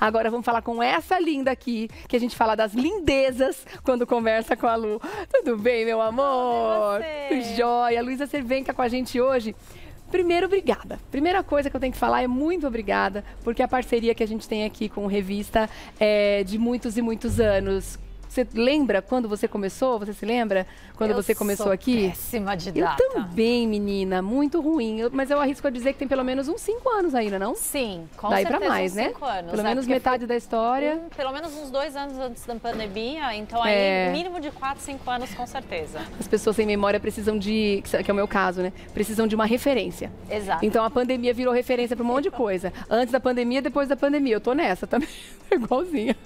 Agora vamos falar com essa linda aqui, que a gente fala das lindezas quando conversa com a Lu. Tudo bem, meu amor? Tudo jóia. Luísa Cervenka com a gente hoje. Primeiro, obrigada. Primeira coisa que eu tenho que falar é muito obrigada, porque a parceria que a gente tem aqui com Revista é de muitos e muitos anos. Você lembra quando você começou? Você se lembra quando você começou aqui? Péssima de data. Eu também, menina. Muito ruim. Mas eu arrisco a dizer que tem pelo menos uns 5 anos ainda, não? Sim, com Daí certeza pra mais, uns né? 5 anos. Pelo menos metade da história. Pelo menos uns 2 anos antes da pandemia. Então aí, mínimo de 4, 5 anos, com certeza. As pessoas sem memória precisam de, que é o meu caso, né? Precisam de uma referência. Exato. Então a pandemia virou referência para um monte de coisa. Antes da pandemia, depois da pandemia. Eu tô nessa também. Igualzinha.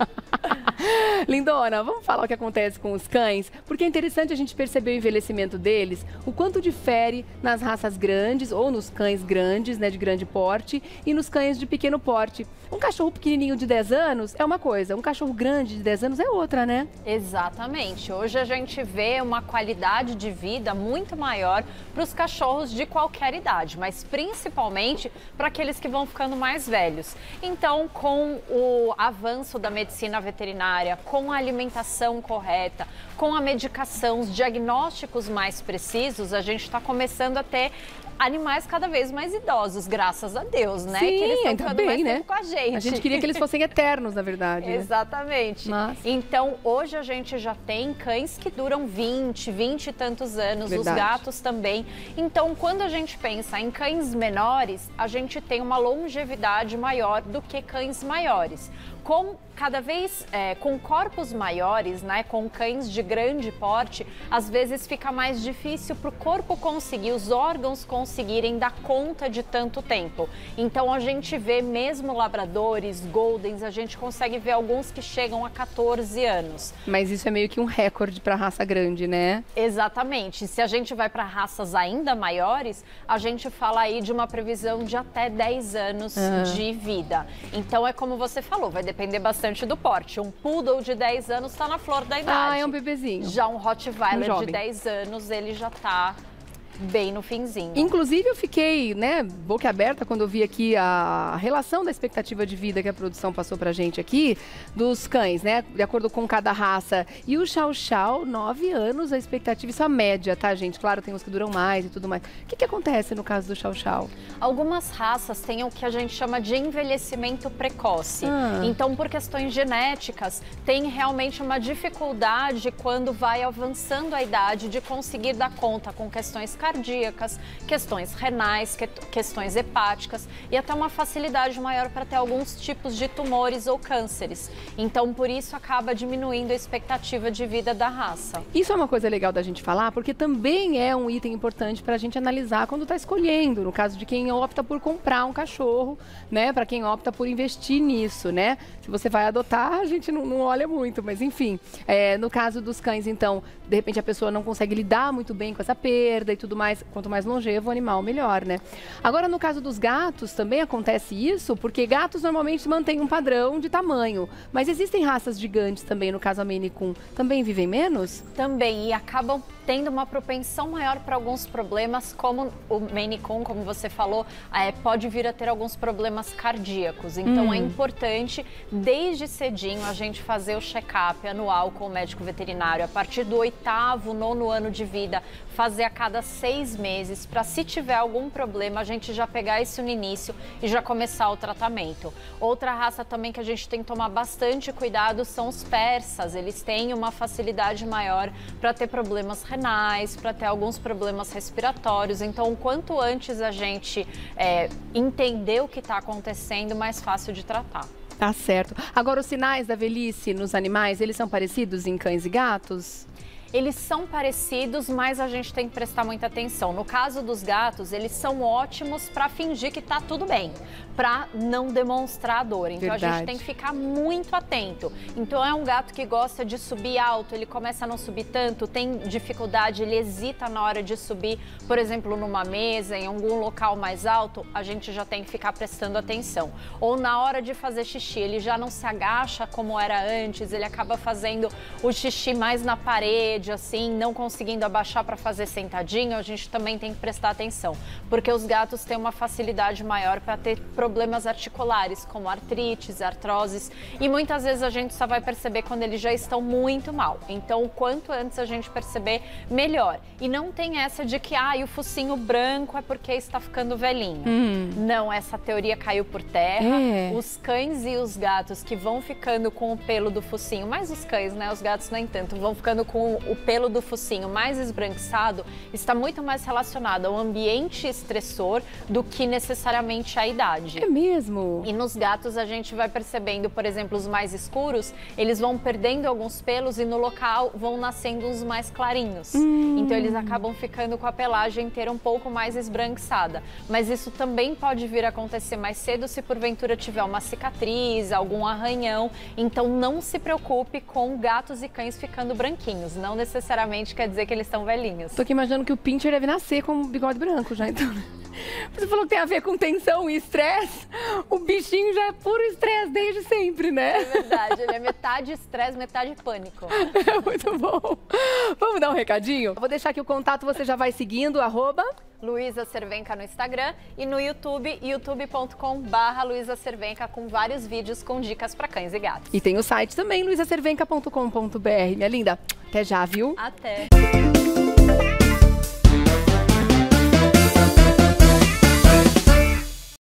Lindona, vamos falar o que acontece com os cães, porque é interessante a gente perceber o envelhecimento deles, o quanto difere nas raças grandes ou nos cães grandes, né, de grande porte, e nos cães de pequeno porte. Um cachorro pequenininho de 10 anos é uma coisa, um cachorro grande de 10 anos é outra, né? Exatamente. Hoje a gente vê uma qualidade de vida muito maior para os cachorros de qualquer idade, mas principalmente para aqueles que vão ficando mais velhos. Então, com o avanço da medicina veterinária, com a alimentação correta, com a medicação, os diagnósticos mais precisos, a gente está começando a ter animais cada vez mais idosos, graças a Deus, né? Sim, que eles estão ficando mais né? tempo com a gente. A gente queria que eles fossem eternos, na verdade. Né? Exatamente. Mas... Então, hoje a gente já tem cães que duram 20 e tantos anos, verdade. Os gatos também. Então, quando a gente pensa em cães menores, a gente tem uma longevidade maior do que cães maiores. Cada vez com corpos maiores, né, com cães de grande porte, às vezes fica mais difícil para o corpo conseguir, os órgãos conseguirem dar conta de tanto tempo. Então a gente vê mesmo labradores, goldens, a gente consegue ver alguns que chegam a 14 anos. Mas isso é meio que um recorde para raça grande, né? Exatamente. Se a gente vai para raças ainda maiores, a gente fala aí de uma previsão de até 10 anos de vida. Então é como você falou, vai depender bastante do porte. Um poodle de 10 anos está na flor da idade. Ah, é um bebezinho. Já um Rottweiler de 10 anos, ele já está bem no finzinho. Inclusive, eu fiquei, né, boca aberta quando eu vi aqui a relação da expectativa de vida que a produção passou pra gente aqui, dos cães, né, de acordo com cada raça. E o Chow Chow, 9 anos, a expectativa, isso é a média, tá, gente? Claro, tem uns que duram mais e tudo mais. O que acontece no caso do Chow Chow? Algumas raças têm o que a gente chama de envelhecimento precoce. Então, por questões genéticas, tem realmente uma dificuldade quando vai avançando a idade de conseguir dar conta com questões cardíacas, questões renais, questões hepáticas e até uma facilidade maior para ter alguns tipos de tumores ou cânceres. Então, por isso, acaba diminuindo a expectativa de vida da raça. Isso é uma coisa legal da gente falar, porque também é um item importante para a gente analisar quando está escolhendo, no caso de quem opta por comprar um cachorro, né, para quem opta por investir nisso, né? Se você vai adotar, a gente não olha muito, mas enfim, no caso dos cães, então, de repente a pessoa não consegue lidar muito bem com essa perda e tudo mais, quanto mais longevo o animal, melhor, né? Agora, no caso dos gatos, também acontece isso, porque gatos normalmente mantêm um padrão de tamanho, mas existem raças gigantes também, no caso a Maine Coon, também vivem menos? Também, e acabam tendo uma propensão maior para alguns problemas, como o Maine Coon, como você falou, pode vir a ter alguns problemas cardíacos. Então, é importante, desde cedinho, a gente fazer o check-up anual com o médico veterinário. A partir do 8º, 9º ano de vida, fazer a cada 6 meses, para se tiver algum problema, a gente já pegar isso no início e já começar o tratamento. Outra raça também que a gente tem que tomar bastante cuidado são os persas. Eles têm uma facilidade maior para ter problemas renais, para ter alguns problemas respiratórios. Então, quanto antes a gente entender o que está acontecendo, mais fácil de tratar. Tá certo. Agora, os sinais da velhice nos animais, eles são parecidos em cães e gatos? Eles são parecidos, mas a gente tem que prestar muita atenção. No caso dos gatos, eles são ótimos para fingir que tá tudo bem, para não demonstrar dor. Então a gente tem que ficar muito atento. Então é um gato que gosta de subir alto, ele começa a não subir tanto, tem dificuldade, ele hesita na hora de subir, por exemplo, numa mesa, em algum local mais alto, a gente já tem que ficar prestando atenção. Ou na hora de fazer xixi, ele já não se agacha como era antes, ele acaba fazendo o xixi mais na parede, parede assim, não conseguindo abaixar para fazer sentadinho, a gente também tem que prestar atenção, porque os gatos têm uma facilidade maior para ter problemas articulares, como artrites, artroses, e muitas vezes a gente só vai perceber quando eles já estão muito mal. Então, o quanto antes a gente perceber, melhor. E não tem essa de que o focinho branco é porque está ficando velhinho. Não, essa teoria caiu por terra. Os cães e os gatos que vão ficando com o pelo do focinho, mais os cães, né? Os gatos nem tanto, vão ficando com o pelo do focinho mais esbranquiçado, está muito mais relacionado ao ambiente estressor do que necessariamente à idade. É mesmo? E nos gatos a gente vai percebendo, por exemplo, os mais escuros, eles vão perdendo alguns pelos e no local vão nascendo os mais clarinhos. Então eles acabam ficando com a pelagem inteira um pouco mais esbranquiçada. Mas isso também pode vir a acontecer mais cedo se porventura tiver uma cicatriz, algum arranhão. Então não se preocupe com gatos e cães ficando branquinhos. Não necessariamente quer dizer que eles estão velhinhos. Tô aqui imaginando que o Pinscher deve nascer com bigode branco já, então. Você falou que tem a ver com tensão e estresse. O bichinho já é puro estresse desde sempre, né? É verdade, ele é metade estresse, metade pânico. É muito bom. Vamos dar um recadinho? Vou deixar aqui o contato, você já vai seguindo, Luísa Cervenka no Instagram e no YouTube, youtube.com/LuísaCervenka, com vários vídeos com dicas para cães e gatos. E tem o site também, luisacervenka.com.br. Minha linda, até já, viu? Até!